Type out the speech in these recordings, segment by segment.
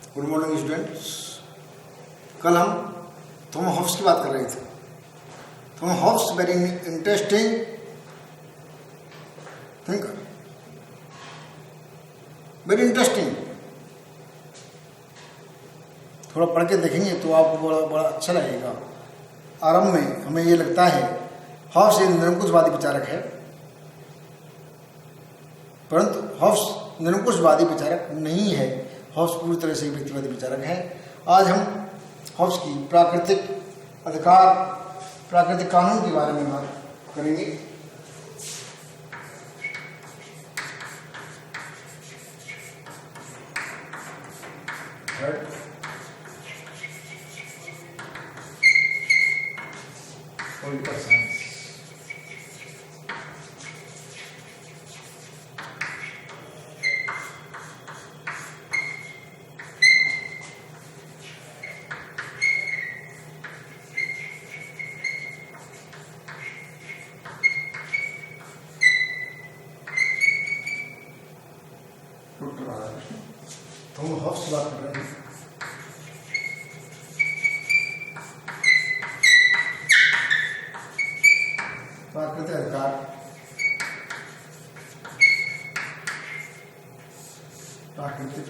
Good morning students. कल हम Thomas Hobbes की बात कर रहे थे। Thomas Hobbes very interesting thinker, very interesting. थोड़ा पढ़ के देखेंगे तो आपको बड़ा अच्छा लगेगा। आरंभ में हमें ये लगता है हॉब्स एक निरंकुशवादी विचारक है, परंतु हॉब्स निरंकुशवादी विचारक नहीं है। हॉब्स पूरी तरह से व्यक्तिवादी विचारक है। आज हम हॉब्स की प्राकृतिक अधिकार, प्राकृतिक कानून के बारे में बात करेंगे। Political science. थॉमस हॉब्स की बात कर रहे हैं। प्राकृतिक अधिकार, प्राकृतिक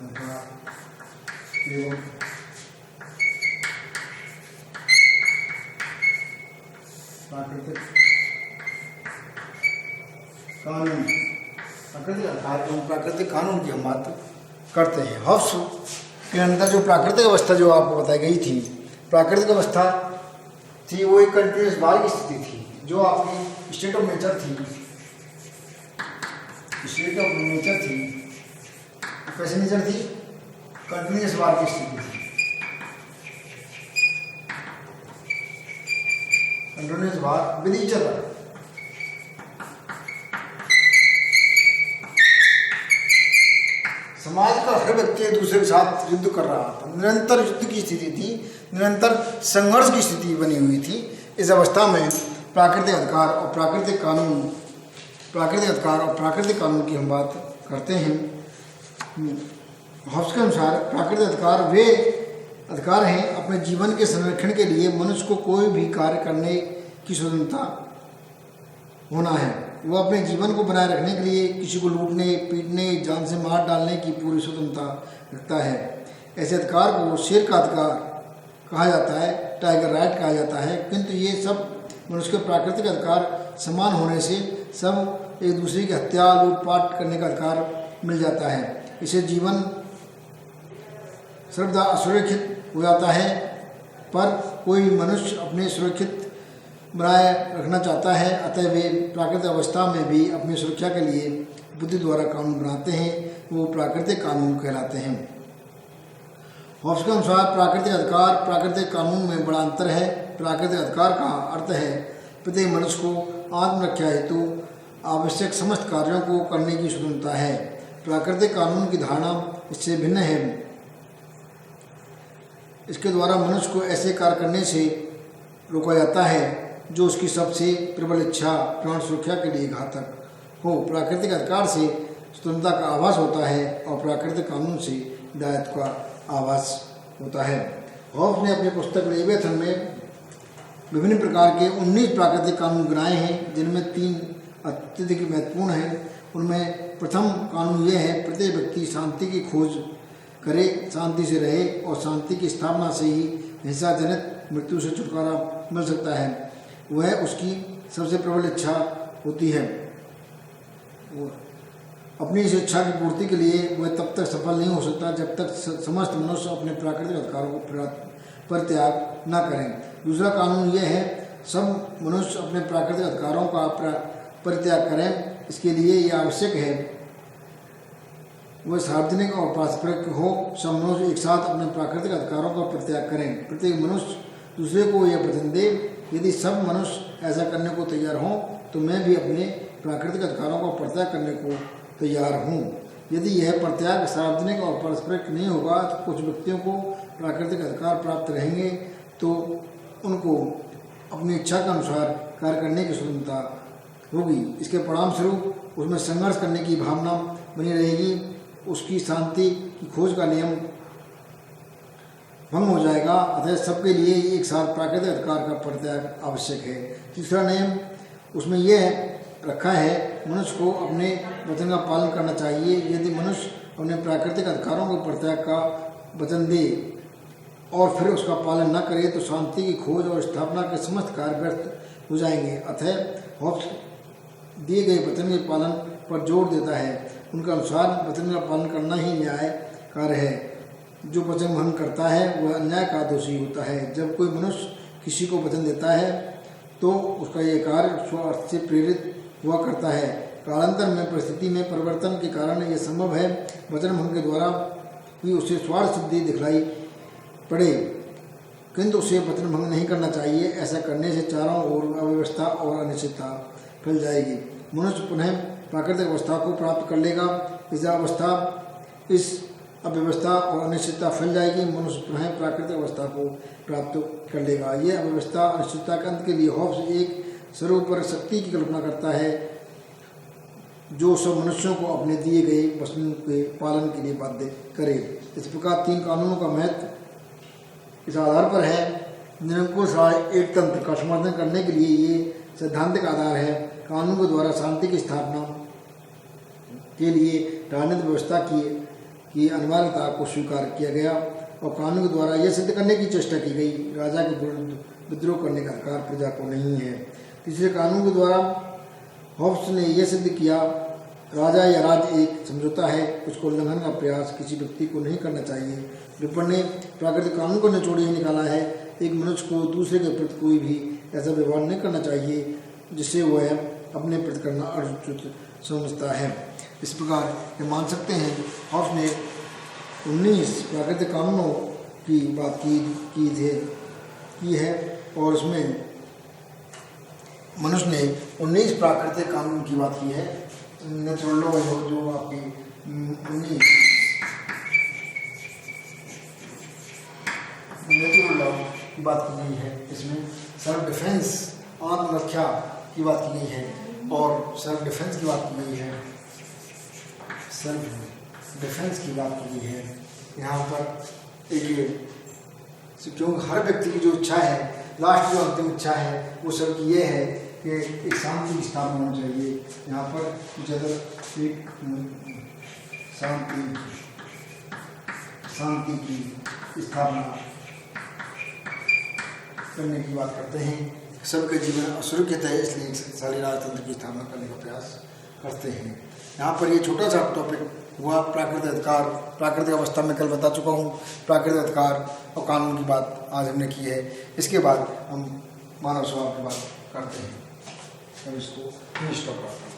अधिकार एवं प्राकृतिक कानून, प्राकृतिक अधिकार एवं प्राकृतिक कानून की हम बात करते हैं। हॉब्स के अंदर जो प्राकृतिक अवस्था जो आपको बताई गई थी, प्राकृतिक अवस्था थी वो एक कंटिन्यूस बार की स्थिति थी, जो आपकी स्टेट ऑफ नेचर थी। स्टेट ऑफ नेचर थी, कैसे नेचर थी? कंटिन्यूस बार की स्थिति थी। Continuous bar with each other. समाज का हर व्यक्ति एक दूसरे के साथ युद्ध कर रहा था, निरंतर युद्ध की स्थिति थी, निरंतर संघर्ष की स्थिति बनी हुई थी। इस अवस्था में प्राकृतिक अधिकार और प्राकृतिक कानून, प्राकृतिक अधिकार और प्राकृतिक कानून की हम बात करते हैं। हॉब्स के अनुसार प्राकृतिक अधिकार वे अधिकार हैं अपने जीवन के संरक्षण के लिए मनुष्य को कोई भी कार्य करने की स्वतंत्रता होना है। वो अपने जीवन को बनाए रखने के लिए किसी को लूटने, पीटने, जान से मार डालने की पूरी स्वतंत्रता रखता है। ऐसे अधिकार को शेर का अधिकार कहा जाता है, टाइगर राइट कहा जाता है। किंतु ये सब मनुष्य के प्राकृतिक अधिकार समान होने से सब एक दूसरे की हत्या, लूटपाट करने का अधिकार मिल जाता है। इसे जीवन सर्वदा असुरक्षित हो जाता है, पर कोई मनुष्य अपने सुरक्षित बनाए रखना चाहता है, अतः वे प्राकृतिक अवस्था में भी अपनी सुरक्षा के लिए बुद्धि द्वारा कानून बनाते हैं। वो प्राकृतिक कानून कहलाते हैं। हॉब्स के अनुसार प्राकृतिक अधिकार, प्राकृतिक कानून में बड़ा अंतर है। प्राकृतिक अधिकार का अर्थ है प्रत्येक मनुष्य को आत्मरक्षा हेतु आवश्यक समस्त कार्यों को करने की स्वतंत्रता है। प्राकृतिक कानून की धारणा इससे भिन्न है। इसके द्वारा मनुष्य को ऐसे कार्य करने से रोका जाता है जो उसकी सबसे प्रबल इच्छा, प्राण सुरक्षा के लिए घातक हो। प्राकृतिक अधिकार से स्वतंत्रता का आभास होता है और प्राकृतिक कानून से दायित्व का आभास होता है। हॉब्स ने अपनी पुस्तक लेवियथन में विभिन्न प्रकार के 19 प्राकृतिक कानून बनाए हैं, जिनमें 3 अत्यधिक महत्वपूर्ण हैं। उनमें प्रथम कानून यह है, प्रत्येक व्यक्ति शांति की खोज करे, शांति से रहे और शांति की स्थापना से ही हिंसा जनित मृत्यु से छुटकारा मिल सकता है। वह उसकी सबसे प्रबल इच्छा होती है। अपनी इस इच्छा की पूर्ति के लिए वह तब तक सफल नहीं हो सकता जब तक समस्त मनुष्य अपने प्राकृतिक अधिकारों को परित्याग न करें। दूसरा कानून यह है, सब मनुष्य अपने प्राकृतिक अधिकारों का परित्याग करें। इसके लिए यह आवश्यक है वह सार्वजनिक और पारस्परिक हो। सब मनुष्य एक साथ अपने प्राकृतिक अधिकारों का परित्याग करें। प्रत्येक मनुष्य दूसरे को यह वचन दे, यदि सब मनुष्य ऐसा करने को तैयार हों तो मैं भी अपने प्राकृतिक अधिकारों का परित्याग करने को तैयार हूँ। यदि यह परित्याग सार्वजनिक और पारस्परिक नहीं होगा तो कुछ व्यक्तियों को प्राकृतिक अधिकार प्राप्त रहेंगे तो उनको अपनी इच्छा के अनुसार कार्य करने की स्वतंत्रता होगी। इसके परिणाम स्वरूप उसमें संघर्ष करने की भावना बनी रहेगी, उसकी शांति की खोज का नियम भंग हो जाएगा। अतः सबके लिए एक साथ प्राकृतिक अधिकार का परित्याग आवश्यक है। तीसरा नियम उसमें यह रखा है, मनुष्य को अपने वचन का पालन करना चाहिए। यदि मनुष्य अपने प्राकृतिक अधिकारों को परित्याग का वचन दे और फिर उसका पालन न करे तो शांति की खोज और स्थापना के समस्त कार्य व्यर्थ हो जाएंगे। अतः हॉब्स दिए गए वचन के पालन पर जोर देता है। उनके अनुसार वचन का पालन करना ही न्याय कार्य है। जो वचन भंग करता है वह अन्याय का दोषी होता है। जब कोई मनुष्य किसी को वचन देता है तो उसका यह कार्य स्वार्थ से प्रेरित हुआ करता है। कालांतर में परिस्थिति में परिवर्तन के कारण यह संभव है वचन भंग के द्वारा भी उसे स्वार्थ सिद्धि दिखलाई पड़े, किंतु उसे वचन भंग नहीं करना चाहिए। ऐसा करने से चारों ओर अव्यवस्था और अनिश्चितता फैल जाएगी। मनुष्य पुनः प्राकृतिक अवस्था को प्राप्त कर लेगा। इस अव्यवस्था और अनिश्चितता फैल जाएगी, मनुष्य पुनः प्राकृतिक अवस्था को प्राप्त कर लेगा। यह अव्यवस्था अनिश्चितता के अंत के लिए हॉब्स एक सर्वोपरि शक्ति की कल्पना करता है जो सब मनुष्यों को अपने दिए गए वचन के पालन के लिए बाध्य करे। इस प्रकार 3 कानूनों का महत्व इस आधार पर है। निरंकुश एक तंत्र का समर्थन करने के लिए ये सैद्धांतिक आधार है। कानून के द्वारा शांति की स्थापना के लिए राजनीतिक व्यवस्था की अनिवार्यता को स्वीकार किया गया और कानून के द्वारा यह सिद्ध करने की चेष्टा की गई राजा के विरुद्ध विद्रोह करने का अधिकार प्रजा को नहीं है। तीसरे कानून के द्वारा हॉब्स ने यह सिद्ध किया राजा या राज्य एक समझौता है, उसको उल्लंघन का प्रयास किसी व्यक्ति को नहीं करना चाहिए। रिपर ने प्राकृतिक कानून को निचोड़ ही निकाला है। एक मनुष्य को दूसरे के प्रति कोई भी ऐसा व्यवहार नहीं करना चाहिए जिससे वह अपने प्रति करना अनुचित समझता है। इस प्रकार ये मान सकते हैं हॉब्स ने 19 प्राकृतिक कानूनों की बात की है और उसमें मनुष्य ने 19 प्राकृतिक कानून की बात की है। नेचुरल लॉ जो आपकी 19 नेचुरल लॉ की बात की गई है। इसमें सेल्फ डिफेंस आत्मरक्षा की बात की गई है और सेल्फ डिफेंस की बात की गई है। सेल्फ डिफेंस की बात की गई है। यहाँ पर एक क्योंकि हर व्यक्ति की जो इच्छा है, लास्ट जो अंतिम इच्छा है वो सबकी ये है कि एक शांति की स्थापना होनी चाहिए। यहाँ पर ज़्यादा एक शांति की स्थापना करने की बात करते हैं। सबके जीवन असुरक्षित है, इसलिए एक शक्तिशाली राजतंत्र की स्थापना करने का प्रयास करते हैं। यहाँ पर ये छोटा सा टॉपिक हुआ प्राकृतिक अधिकार। प्राकृतिक अवस्था में कल बता चुका हूँ। प्राकृतिक अधिकार और कानून की बात आज हमने की है। इसके बाद हम मानव स्वभाव की बात करते हैं। अब इसको फिनिश करते हैं।